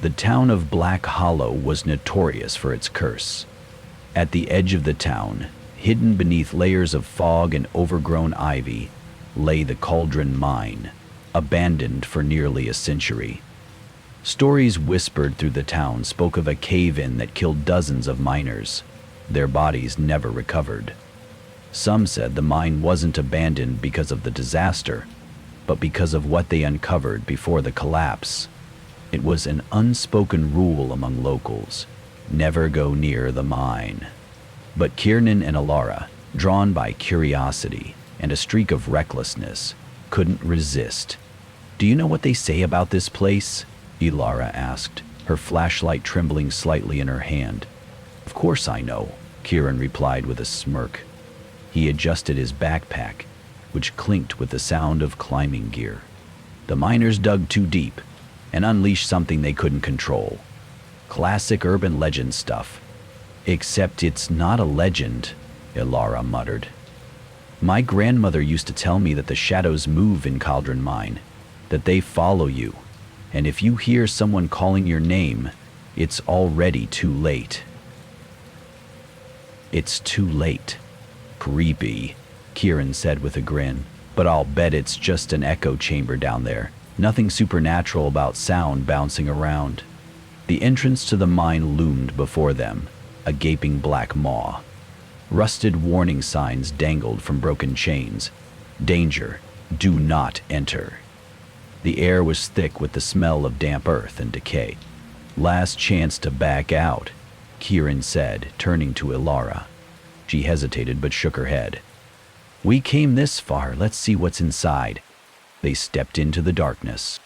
The town of Black Hollow was notorious for its curse. At the edge of the town, hidden beneath layers of fog and overgrown ivy, lay the Caldren Mine, abandoned for nearly a century. Stories whispered through the town spoke of a cave-in that killed dozens of miners, their bodies never recovered. Some said the mine wasn't abandoned because of the disaster, but because of what they uncovered before the collapse. It was an unspoken rule among locals: never go near the mine. But Kieran and Elara, drawn by curiosity and a streak of recklessness, couldn't resist. "Do you know what they say about this place?" Elara asked, her flashlight trembling slightly in her hand. "Of course I know," Kieran replied with a smirk. He adjusted his backpack, which clinked with the sound of climbing gear. "The miners dug too deep and unleashed something they couldn't control. Classic urban legend stuff." "Except it's not a legend," Elara muttered. "My grandmother used to tell me that the shadows move in Caldren Mine, that they follow you, and if you hear someone calling your name, it's already too late." "It's too late." "Creepy," Kieran said with a grin, "but I'll bet it's just an echo chamber down there. Nothing supernatural about sound bouncing around." The entrance to the mine loomed before them, a gaping black maw. Rusted warning signs dangled from broken chains. "Danger, do not enter." The air was thick with the smell of damp earth and decay. "Last chance to back out," Kieran said, turning to Elara. She hesitated but shook her head. "We came this far, let's see what's inside." They stepped into the darkness.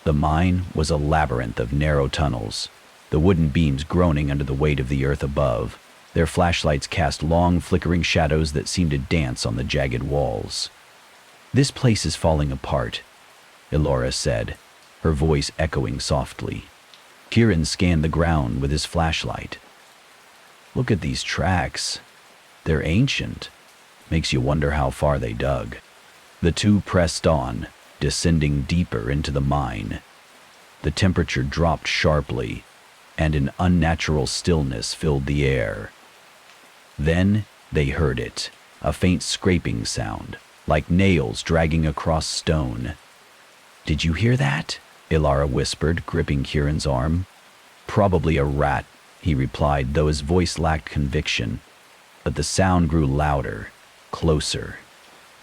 The mine was a labyrinth of narrow tunnels, the wooden beams groaning under the weight of the earth above. Their flashlights cast long, flickering shadows that seemed to dance on the jagged walls. "This place is falling apart," Elara said, her voice echoing softly. Kieran scanned the ground with his flashlight. "Look at these tracks. They're ancient. Makes you wonder how far they dug." The two pressed on, descending deeper into the mine. The temperature dropped sharply, and an unnatural stillness filled the air. Then they heard it, a faint scraping sound, like nails dragging across stone. "Did you hear that?" Elara whispered, gripping Kieran's arm. "Probably a rat," he replied, though his voice lacked conviction. But the sound grew louder, closer.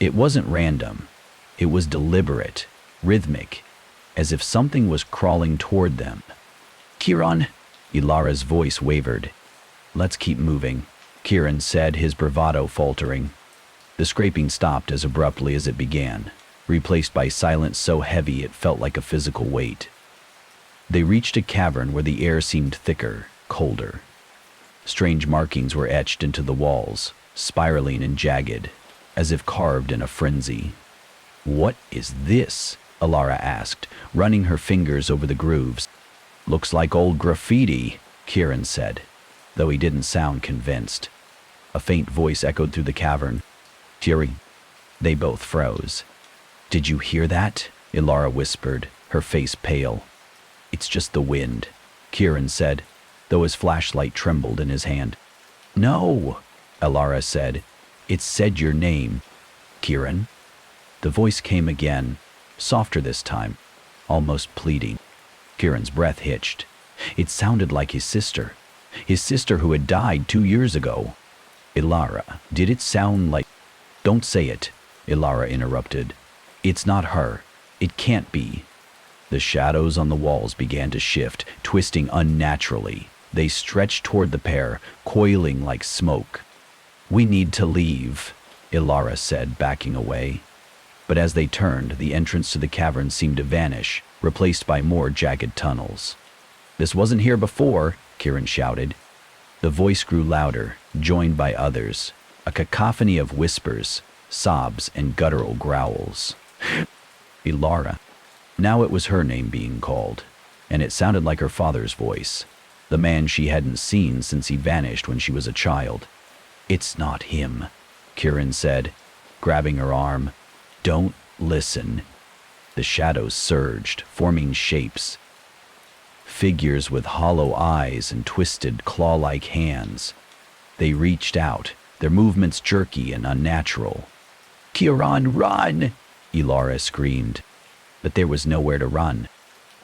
It wasn't random. It was deliberate, rhythmic, as if something was crawling toward them. "Kieran!" Elara's voice wavered. "Let's keep moving," Kieran said, his bravado faltering. The scraping stopped as abruptly as it began, replaced by silence so heavy it felt like a physical weight. They reached a cavern where the air seemed thicker, colder. Strange markings were etched into the walls, spiraling and jagged, as if carved in a frenzy. "What is this?" Elara asked, running her fingers over the grooves. "Looks like old graffiti," Kieran said, though he didn't sound convinced. A faint voice echoed through the cavern. "Eerie." They both froze. "Did you hear that?" Elara whispered, her face pale. "It's just the wind," Kieran said, though his flashlight trembled in his hand. "No," Elara said. "It said your name." "Kieran?" The voice came again, softer this time, almost pleading. Kieran's breath hitched. It sounded like his sister who had died 2 years ago. "Elara, did it sound like—" "Don't say it," Elara interrupted. "It's not her. It can't be." The shadows on the walls began to shift, twisting unnaturally. They stretched toward the pair, coiling like smoke. "We need to leave," Elara said, backing away. But as they turned, the entrance to the cavern seemed to vanish, replaced by more jagged tunnels. "This wasn't here before," Kieran shouted. The voice grew louder, joined by others, a cacophony of whispers, sobs, and guttural growls. "Elara." Now it was her name being called, and it sounded like her father's voice, the man she hadn't seen since he vanished when she was a child. "It's not him," Kieran said, grabbing her arm. "Don't listen." The shadows surged, forming shapes. figures with hollow eyes and twisted claw-like hands. They reached out, their movements jerky and unnatural. "Kieran, run!" Elara screamed. But there was nowhere to run.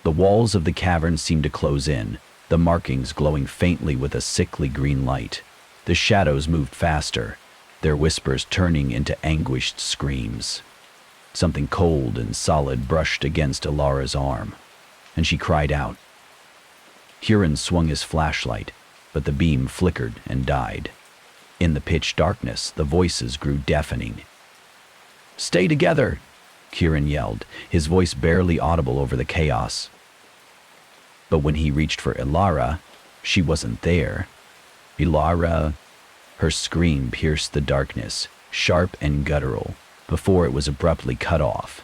The walls of the cavern seemed to close in, the markings glowing faintly with a sickly green light. The shadows moved faster, their whispers turning into anguished screams. Something cold and solid brushed against Elara's arm, and she cried out. Kieran swung his flashlight, but the beam flickered and died. In the pitch darkness, the voices grew deafening. "Stay together!" Kieran yelled, his voice barely audible over the chaos. But when he reached for Elara, she wasn't there. Elara, her scream pierced the darkness, sharp and guttural, before it was abruptly cut off.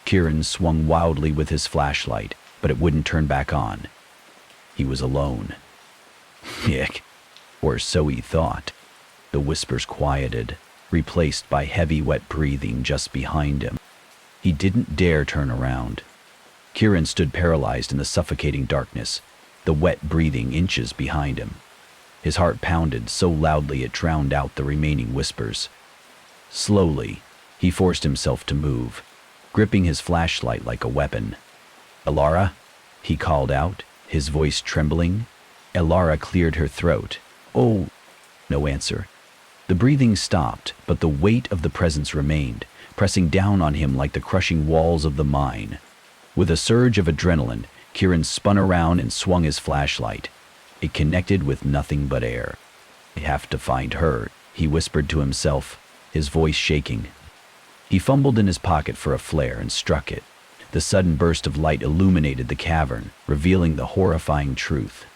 Kieran swung wildly with his flashlight, but it wouldn't turn back on. He was alone. Ick. Or so he thought. The whispers quieted, replaced by heavy, wet breathing just behind him. He didn't dare turn around. Kieran stood paralyzed in the suffocating darkness, the wet breathing inches behind him. His heart pounded so loudly it drowned out the remaining whispers. Slowly, he forced himself to move, gripping his flashlight like a weapon. "Elara?" he called out, his voice trembling. Elara cleared her throat. "Oh," no answer. The breathing stopped, but the weight of the presence remained, pressing down on him like the crushing walls of the mine. With a surge of adrenaline, Kieran spun around and swung his flashlight. It connected with nothing but air. "I have to find her," he whispered to himself, his voice shaking. He fumbled in his pocket for a flare and struck it. The sudden burst of light illuminated the cavern, revealing the horrifying truth.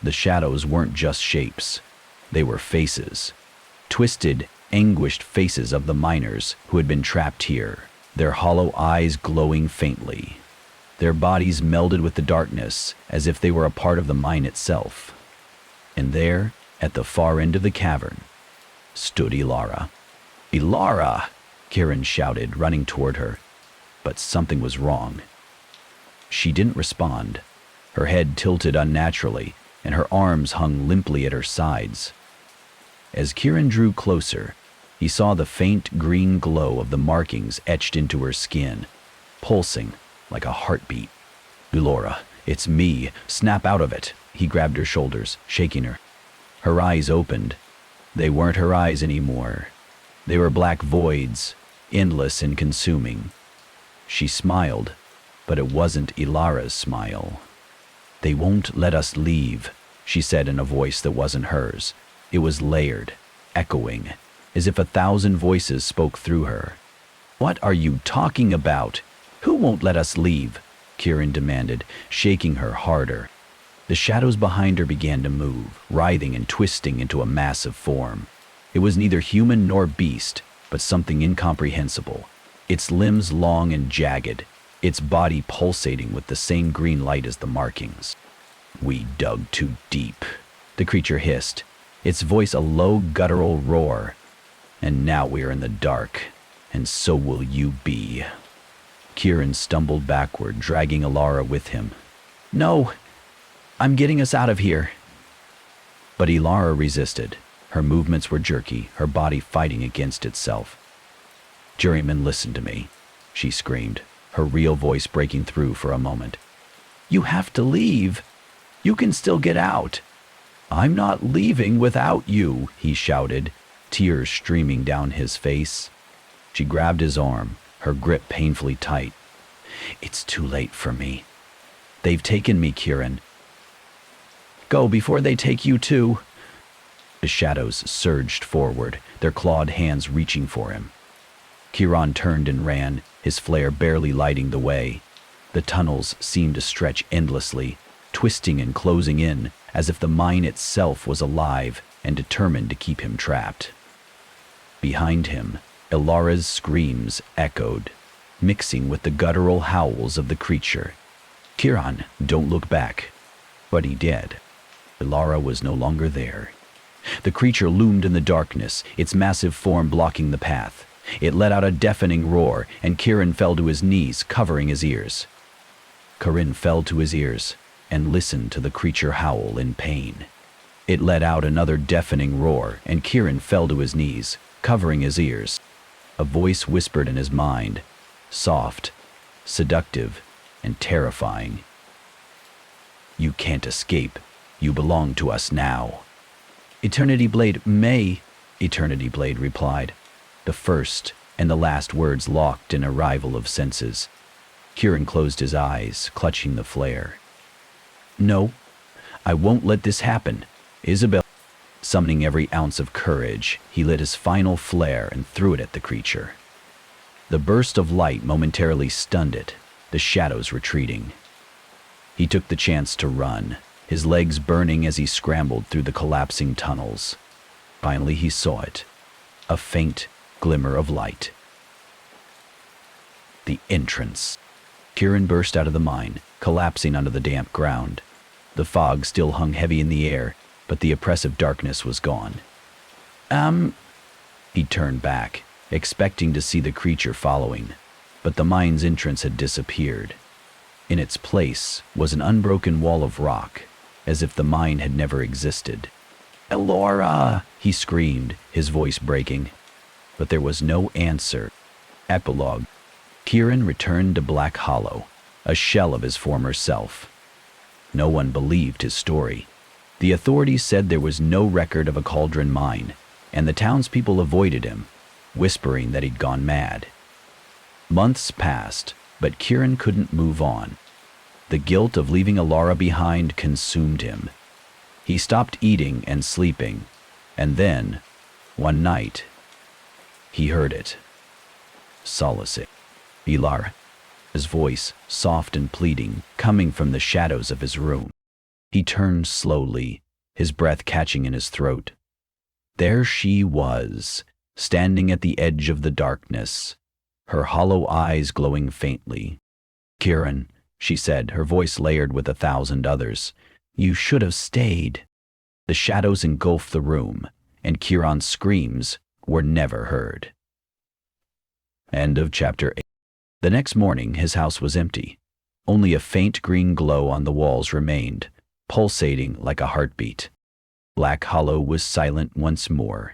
The shadows weren't just shapes. They were faces. Twisted, anguished faces of the miners who had been trapped here, their hollow eyes glowing faintly. Their bodies melded with the darkness as if they were a part of the mine itself. And there, at the far end of the cavern, stood Elara. "Elara!" Kieran shouted, running toward her. But something was wrong. She didn't respond. Her head tilted unnaturally, and her arms hung limply at her sides. As Kieran drew closer, he saw the faint green glow of the markings etched into her skin, pulsing like a heartbeat. "Elara, it's me. Snap out of it." He grabbed her shoulders, shaking her. Her eyes opened. They weren't her eyes anymore. They were black voids, endless and consuming. She smiled, but it wasn't Elara's smile. "They won't let us leave," she said in a voice that wasn't hers. It was layered, echoing, as if 1,000 voices spoke through her. "What are you talking about? Who won't let us leave?" Kieran demanded, shaking her harder. The shadows behind her began to move, writhing and twisting into a massive form. It was neither human nor beast, but something incomprehensible. Its limbs long and jagged, its body pulsating with the same green light as the markings. "We dug too deep," the creature hissed, its voice a low guttural roar. "And now we are in the dark, and so will you be." Kieran stumbled backward, dragging Elara with him. "No, I'm getting us out of here." But Elara resisted. Her movements were jerky, her body fighting against itself. "Juryman, listen to me," she screamed, her real voice breaking through for a moment. "You have to leave. You can still get out." "I'm not leaving without you," he shouted, tears streaming down his face. She grabbed his arm, her grip painfully tight. "It's too late for me. They've taken me, Kieran." "Go before they take you too." The shadows surged forward, their clawed hands reaching for him. Kieran turned and ran, his flare barely lighting the way. The tunnels seemed to stretch endlessly, twisting and closing in, as if the mine itself was alive and determined to keep him trapped. Behind him, Elara's screams echoed, mixing with the guttural howls of the creature. "Kieran, don't look back." But he did. Elara was no longer there. The creature loomed in the darkness, its massive form blocking the path. It let out a deafening roar, and Kieran fell to his knees, covering his ears. Kieran fell to his ears, and listened to the creature howl in pain. It let out another deafening roar, and Kieran fell to his knees, covering his ears. A voice whispered in his mind, soft, seductive, and terrifying. "You can't escape. You belong to us now." "Eternity Blade may," Eternity Blade replied, the first and the last words locked in a rival of senses. Kieran closed his eyes, clutching the flare. "No, I won't let this happen, Isabel." Summoning every ounce of courage, he lit his final flare and threw it at the creature. The burst of light momentarily stunned it, the shadows retreating. He took the chance to run, his legs burning as he scrambled through the collapsing tunnels. Finally he saw it, a faint glimmer of light. The entrance. Kieran burst out of the mine, collapsing onto the damp ground. The fog still hung heavy in the air, but the oppressive darkness was gone. He turned back, expecting to see the creature following, but the mine's entrance had disappeared. In its place was an unbroken wall of rock, as if the mine had never existed. "Elara!" he screamed, his voice breaking. But there was no answer. Epilogue. Kieran returned to Black Hollow, a shell of his former self. No one believed his story. The authorities said there was no record of a Caldren Mine, and the townspeople avoided him, whispering that he'd gone mad. Months passed, but Kieran couldn't move on. The guilt of leaving Elara behind consumed him. He stopped eating and sleeping, and then, one night, he heard it. Solacing. Elara. His voice, soft and pleading, coming from the shadows of his room. He turned slowly, his breath catching in his throat. There she was, standing at the edge of the darkness, her hollow eyes glowing faintly. "Kieran," she said, her voice layered with 1,000 others, "you should have stayed." The shadows engulfed the room, and Kieran's screams were never heard. End of chapter 8. The next morning his house was empty. Only a faint green glow on the walls remained, pulsating like a heartbeat. Black Hollow was silent once more.